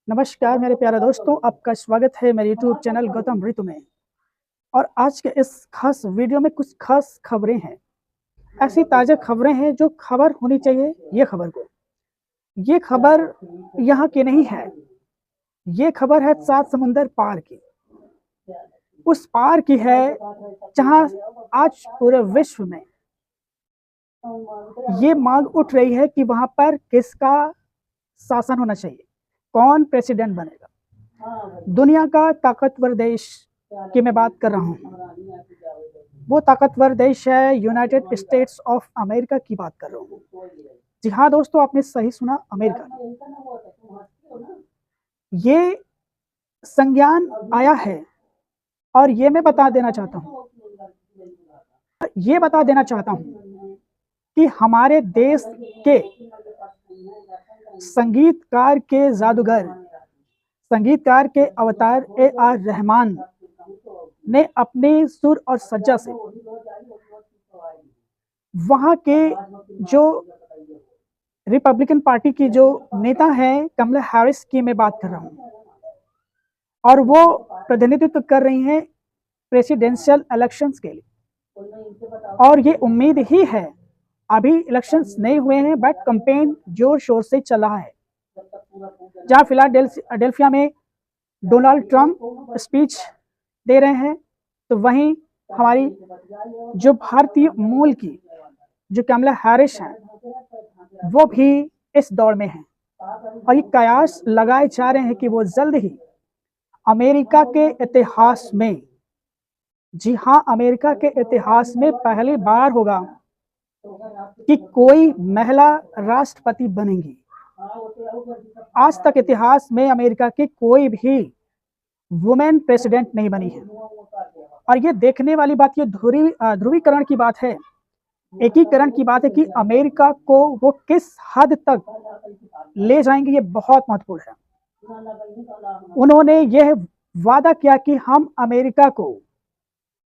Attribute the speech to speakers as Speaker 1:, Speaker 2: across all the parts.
Speaker 1: नमस्कार मेरे प्यारे दोस्तों, आपका स्वागत है मेरे यूट्यूब चैनल गौतम ऋतु में। और आज के इस खास वीडियो में कुछ खास खबरें हैं। ऐसी ताज़ा खबरें हैं जो खबर होनी चाहिए ये खबर यहाँ की नहीं है, ये खबर है 7 समुंदर पार की। उस पार की है जहाँ आज पूरे विश्व में ये मांग उठ रही है कि वहाँ पर किसका शासन होना चाहिए, कौन प्रेसिडेंट बनेगा। दुनिया का ताकतवर देश की मैं बात कर रहा हूँ, वो ताकतवर देश है यूनाइटेड स्टेट्स ऑफ अमेरिका की बात कर रहा हूँ। जी हाँ दोस्तों, आपने सही सुना, अमेरिका। ये संज्ञान आया है और ये मैं बता देना चाहता हूँ कि हमारे देश के संगीतकार के जादूगर, संगीतकार के अवतार AR रहमान ने अपने सुर और सज्जा से वहाँ के जो रिपब्लिकन पार्टी की जो नेता हैं कमला हैरिस की मैं बात कर रहा हूँ, और वो प्रतिनिधित्व कर रही हैं प्रेसिडेंशियल इलेक्शंस के लिए। और ये उम्मीद ही है, अभी इलेक्शंस नहीं हुए हैं बट कैंपेन जोर शोर से चल रहा है। जहाँ फिलाडेल्फिया में डोनाल्ड ट्रंप स्पीच दे रहे हैं, तो वहीं हमारी जो भारतीय मूल की जो कमला हैरिस हैं वो भी इस दौड़ में हैं। और ये कयास लगाए जा रहे हैं कि वो जल्द ही अमेरिका के इतिहास में, जी हाँ, अमेरिका के इतिहास में पहली बार होगा कि कोई महिला राष्ट्रपति बनेंगी। आज तक इतिहास में अमेरिका की कोई भी वुमेन प्रेसिडेंट नहीं बनी है। और ये देखने वाली बात, ये ध्रुवीकरण की बात है, एकीकरण की बात है कि अमेरिका को वो किस हद तक ले जाएंगे, ये बहुत महत्वपूर्ण है। उन्होंने यह वादा किया कि हम अमेरिका को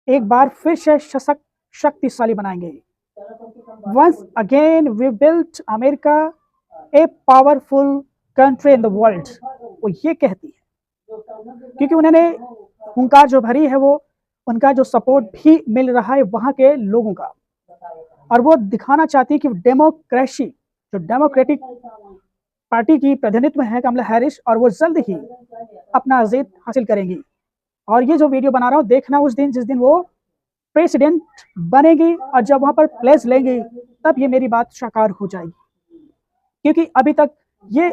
Speaker 1: एक बार फिर से सशक्त, शक्तिशाली बनाएंगे। Once again we built America a powerful country in the world। वो ये कहती है क्योंकि उन्होंने हुंकार जो भरी है, वो उनका जो सपोर्ट भी मिल रहा है वहाँ के लोगों का। और वो दिखाना चाहती है कि डेमोक्रेसी, जो डेमोक्रेटिक पार्टी की प्रतिनिधित्व है कमला हैरिस, और वो जल्द ही अपना जीत हासिल करेंगी। और ये जो वीडियो बना रहा हूँ, देखना उस दिन जिस दिन वो प्रेसिडेंट बनेगी और जब वहाँ पर प्लेस लेंगी, तब ये मेरी बात साकार हो जाएगी। क्योंकि अभी तक ये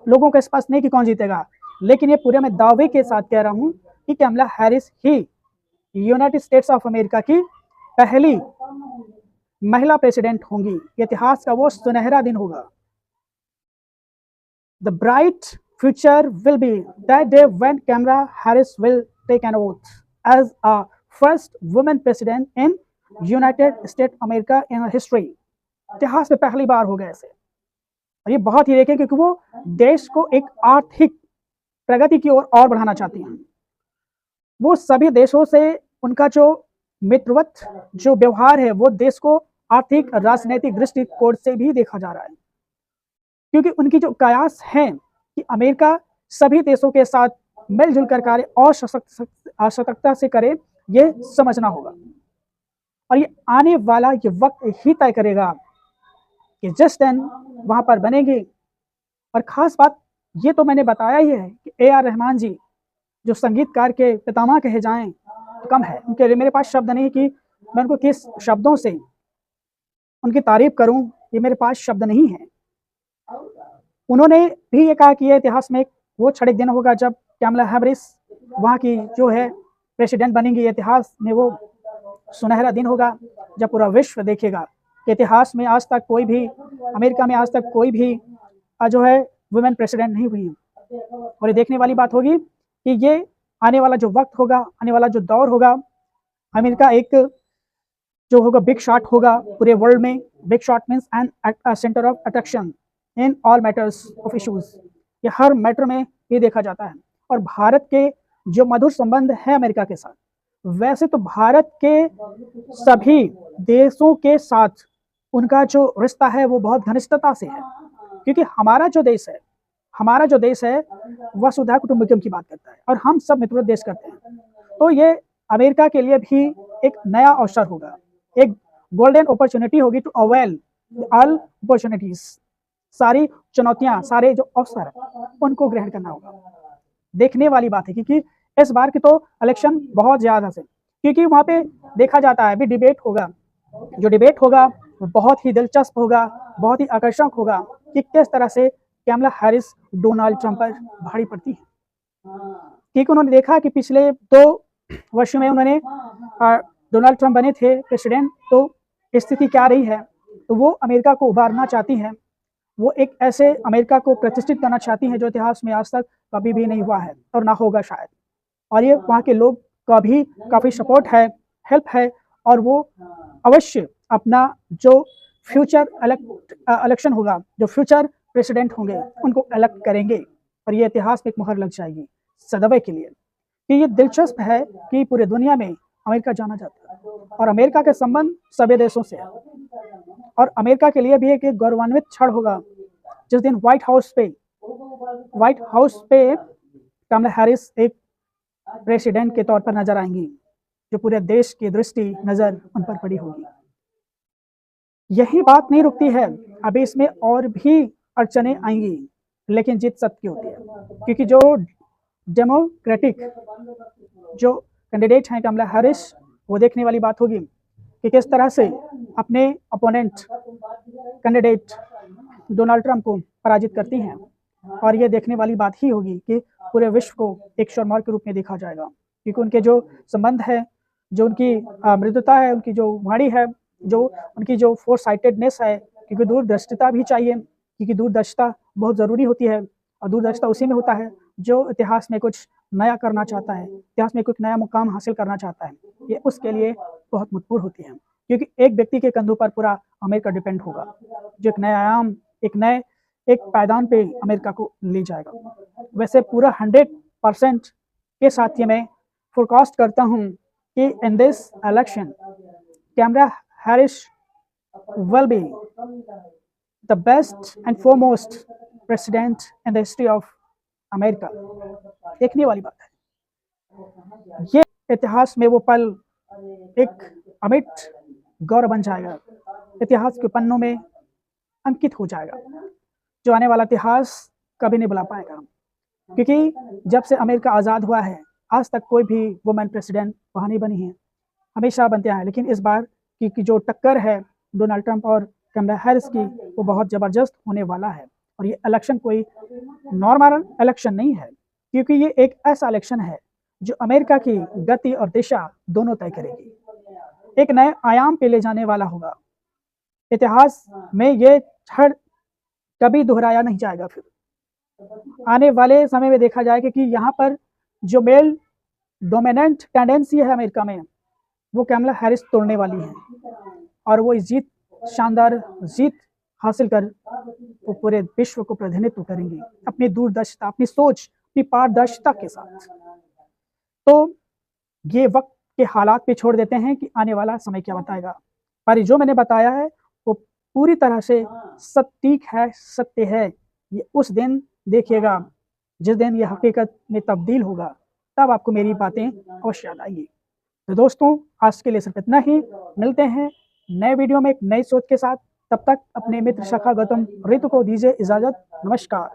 Speaker 1: लोगों के पास नहीं कि कौन जीतेगा, लेकिन ये पूरे मैं दावे के साथ कह रहा हूँ कि कमला हैरिस ही यूनाइटेड स्टेट्स ऑफ अमेरिका की पहली महिला प्रेसिडेंट होंगी। इतिहास का वो सुनहरा दिन होगा। The bright future will be that day when Kamala Harris will take an oath as a first woman president in United States America in history। इतिहास में पहली बार होगा ऐसे। और ये बहुत ही देखें क्योंकि वो देश को एक आर्थिक प्रगति की ओर और बढ़ाना चाहती हैं। वो सभी देशों से उनका जो मित्रवत जो व्यवहार है, वो देश को आर्थिक राजनीतिक दृष्टिकोण से भी देखा जा रहा है। क्योंकि उनकी जो कयास है कि अमेरिका सभी देशों के साथ मिलजुल कर कार्य और सशक्तता से करे, ये समझना होगा। और ये आने वाला ये वक्त ही तय करेगा कि जिस दिन वहाँ पर बनेगी। और ख़ास बात ये तो मैंने बताया ही है कि AR रहमान जी जो संगीतकार के पितामह कहे जाएं तो कम है। उनके मेरे पास शब्द नहीं कि मैं उनको किस शब्दों से उनकी तारीफ करूं, ये मेरे पास शब्द नहीं है। उन्होंने भी ये कहा कि ये इतिहास में वो क्षणिक दिन होगा जब कमला हैरिस वहाँ की जो है प्रेसिडेंट बनेंगी। इतिहास में वो सुनहरा दिन होगा जब पूरा विश्व देखेगा कि इतिहास में आज तक कोई भी, अमेरिका में आज तक कोई भी जो है वुमेन प्रेसिडेंट नहीं हुई है। और ये देखने वाली बात होगी कि ये आने वाला जो वक्त होगा, आने वाला जो दौर होगा, अमेरिका एक जो होगा बिग शॉट होगा पूरे वर्ल्ड में। Big shot means and centre of attraction in all matters of issues. ये हर मैटर में ये देखा जाता है। और भारत के जो मधुर संबंध है अमेरिका के साथ, वैसे तो भारत के सभी देशों के साथ उनका जो रिश्ता है वो बहुत घनिष्ठता से है। क्योंकि हमारा जो देश है वसुधा कुटुंबकम की बात करता है और हम सब मित्र देश करते हैं। तो ये अमेरिका के लिए भी एक नया अवसर होगा, एक गोल्डन अपॉर्चुनिटी होगी टू अवेल ऑल अपॉर्चुनिटीज। सारी चुनौतियां, सारे जो अवसर है उनको ग्रहण करना होगा। देखने वाली बात है क्योंकि इस बार की तो इलेक्शन बहुत ज्यादा से, क्योंकि वहां पे देखा जाता है अभी डिबेट होगा, जो डिबेट होगा वो बहुत ही दिलचस्प होगा, बहुत ही आकर्षक होगा कि किस तरह से कैमला हैरिस डोनाल्ड ट्रंप पर भारी पड़ती है। क्योंकि उन्होंने देखा कि पिछले 2 वर्षों में उन्होंने डोनाल्ड ट्रंप बने थे प्रेसिडेंट, तो स्थिति क्या रही है। तो वो अमेरिका को उभारना चाहती हैं, वो एक ऐसे अमेरिका को प्रतिष्ठित करना चाहती हैं जो इतिहास में आज तक कभी भी नहीं हुआ है और ना होगा शायद। और ये वहाँ के लोग का भी काफ़ी सपोर्ट है, हेल्प है, और वो अवश्य अपना जो फ्यूचर इलेक्शन होगा, जो फ्यूचर प्रेसिडेंट होंगे उनको इलेक्ट करेंगे और ये इतिहास में एक मुहर लग जाएगी सदैव के लिए। कि ये दिलचस्प है कि पूरे दुनिया में अमेरिका जाना जाता है और अमेरिका के संबंध सभी देशों से है। और अमेरिका के लिए भी एक गौरवान्वित क्षण होगा जिस दिन व्हाइट हाउस पे कमला हैरिस एक प्रेसिडेंट के तौर पर नजर आएंगी, जो पूरे देश की दृष्टि नजर उन पर पड़ी होगी। यही बात नहीं रुकती है, अभी इसमें और भी अड़चने आएंगी, लेकिन जीत सबकी होती है। क्योंकि जो डेमोक्रेटिक जो कैंडिडेट हैं कमला हैरिस, वो देखने वाली बात होगी कि किस तरह से अपने अपोनेंट कैंडिडेट डोनाल्ड ट्रंप को पराजित करती हैं। और ये देखने वाली बात ही होगी कि पूरे विश्व को एक शोरमार के रूप में देखा जाएगा, क्योंकि उनके जो संबंध है, जो उनकी मृदुता है, उनकी जो वाणी है, जो उनकी जो फोर साइटेडनेस है, क्योंकि दूरदर्शिता भी चाहिए, क्योंकि दूरदर्शिता बहुत ज़रूरी होती है। और दूरदर्शिता उसी में होता है जो इतिहास में कुछ नया करना चाहता है, इतिहास में कुछ नया मुकाम हासिल करना चाहता है। ये उसके लिए बहुत महत्वपूर्ण होती है, क्योंकि एक व्यक्ति के कंधों पर पूरा अमेरिका डिपेंड होगा, जो एक नया आयाम, एक पायदान पे अमेरिका को ले जाएगा। वैसे पूरा 100% के साथ ये मैं फोरकास्ट करता हूँ कि in this election Kamala Harris will be the best and foremost president in the history of America। देखने वाली बात है, ये इतिहास में वो पल एक अमिट गौरव बन जाएगा, इतिहास के पन्नों में अंकित हो जाएगा, जो आने वाला इतिहास कभी नहीं बुला पाएगा। क्योंकि जब से अमेरिका आज़ाद हुआ है आज तक कोई भी वुमेन प्रेसिडेंट वहाँ नहीं बनी है, हमेशा बनते हैं। लेकिन इस बार की जो टक्कर है डोनाल्ड ट्रंप और कमला हैरिस की, वो बहुत ज़बरदस्त होने वाला है। और ये इलेक्शन कोई नॉर्मल इलेक्शन नहीं है, क्योंकि ये एक ऐसा इलेक्शन है जो अमेरिका की गति और दिशा दोनों तय करेगी, एक नए आयाम पे ले जाने वाला होगा। इतिहास में ये क्षण कभी दोहराया नहीं जाएगा। फिर आने वाले समय में देखा जाएगा कि यहाँ पर जो मेल डोमिनेंट टेंडेंसी है अमेरिका में, वो कमला हैरिस तोड़ने वाली है और वो इस शानदार जीत हासिल कर वो पूरे विश्व को प्रतिनिधित्व करेंगी अपनी दूरदर्शिता, अपनी सोच, अपनी पारदर्शिता के साथ। तो ये वक्त के हालात पे छोड़ देते हैं कि आने वाला समय क्या बताएगा, पर जो मैंने बताया है वो पूरी तरह से सटीक है, सत्य है। ये उस दिन देखिएगा जिस दिन ये हकीकत में तब्दील होगा, तब आपको मेरी बातें अवश्य याद आएंगी। तो दोस्तों आज के लिए सिर्फ इतना ही, मिलते हैं नए वीडियो में एक नई सोच के साथ। तब तक अपने मित्र शाखा गौतम ऋतु को दीजिए इजाजत। नमस्कार।